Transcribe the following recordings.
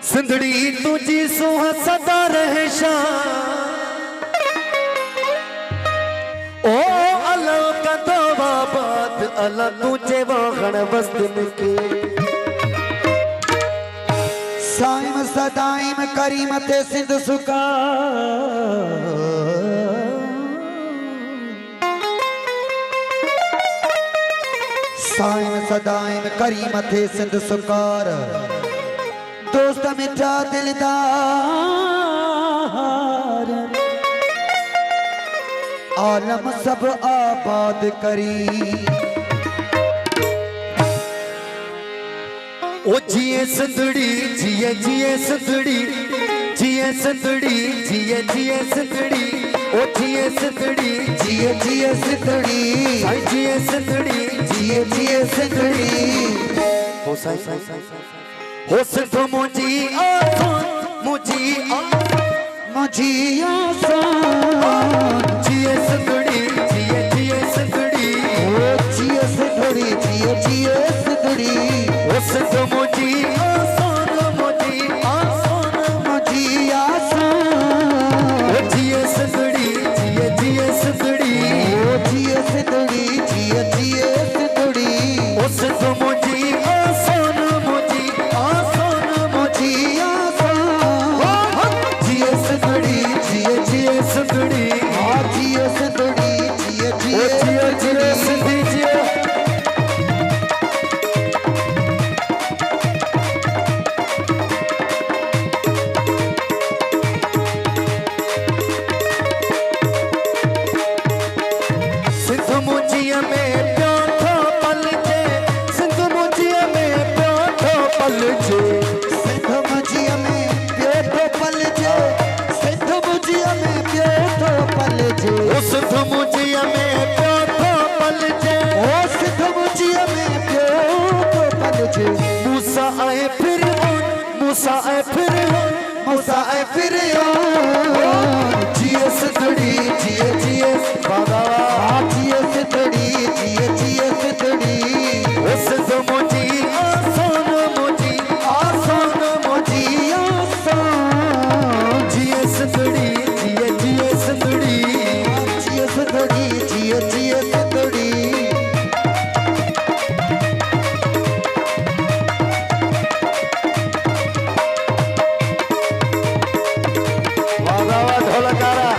सिंधड़ी तुझी सुहा सदा रहे ओ अल्लाह का दवा बात अल्लाह तुझे वाहन वस्तन के साइम सदाइम करीम ते सिंध सुका साइम सदाइम करीम थे सिंध सुकार दोस्त मिठा दिलदार आलम सब आबाद करी ओ जिए सिंधड़ी जिए जिए सिंधड़ी जिए सिंधड़ी जिए जिए सिंधड़ी ओ जिए सिंधड़ी जिए जिए सिंधड़ी जिए सिंधड़ी जिए जिए सिंधड़ी हो साई हो सिर्फ मुझी आसान मुझी मुझी आसान जिए सिंधड़ी जिए जिए सिंधड़ी ओ जिए सिंधड़ी जिए जिए सिंधड़ी हो सिर्फ मुझी आसान मुझी आसान मुझी आसान ओ जिए सिंधड़ी जिए जिए सिंधड़ी ओ जिए सिंधड़ी जिए जिए सिंधड़ी ओ सिर्फ मुझी आसान मुझी आसान मुझी आसान जिए सिंधड़ी जिए जिए सिंधड़ी आ जिए सिंधड़ी जिए ओ जिए जिए जिए सिंधी जिए सिंध मुझीअ में पियो थो पलजे सिंध मुझीअ में पियो थो पलजे सिंध मुझीअ में पियो थो पलजे सिंध मुझीअ में पियो थो पलजे ओ सिंध मुझीअ में पियो थो पलजे ओ सिंध मुझीअ में पियो थो पलजे मूसा आए फिरौन मूसा आए फिरौन मूसा ऐं फिरौन जिए सिंधड़ी जिए जिए बाबा आ जिए सिंधड़ी जिए जिए सिंधड़ी ओ सिंध मुझी आसान मुझी आसान मुझी आसान जिए सिंधड़ी जिए जिए सिंधड़ी जिए सिंधड़ी जिए जिए सिंधड़ी वाह वाह ढोलकारा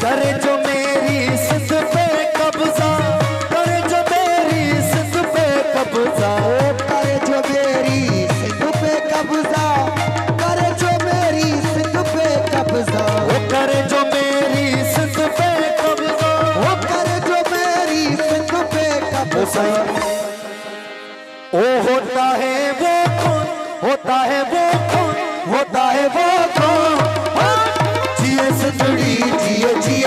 करे जो मेरी सिंध पे कब्जा करे जो मेरी सिंध पे कब्जा करे जो मेरी सिंध पे कब्जा करे जो मेरी सिंध पे कब्जा वो करे जो मेरी सिंध पे कब्जा वो करे जो मेरी सिंध पे कब्जा ओ होता है वो कौन होता है वो कौन होता है वो कौन जिए सिंधड़ी जिए जिए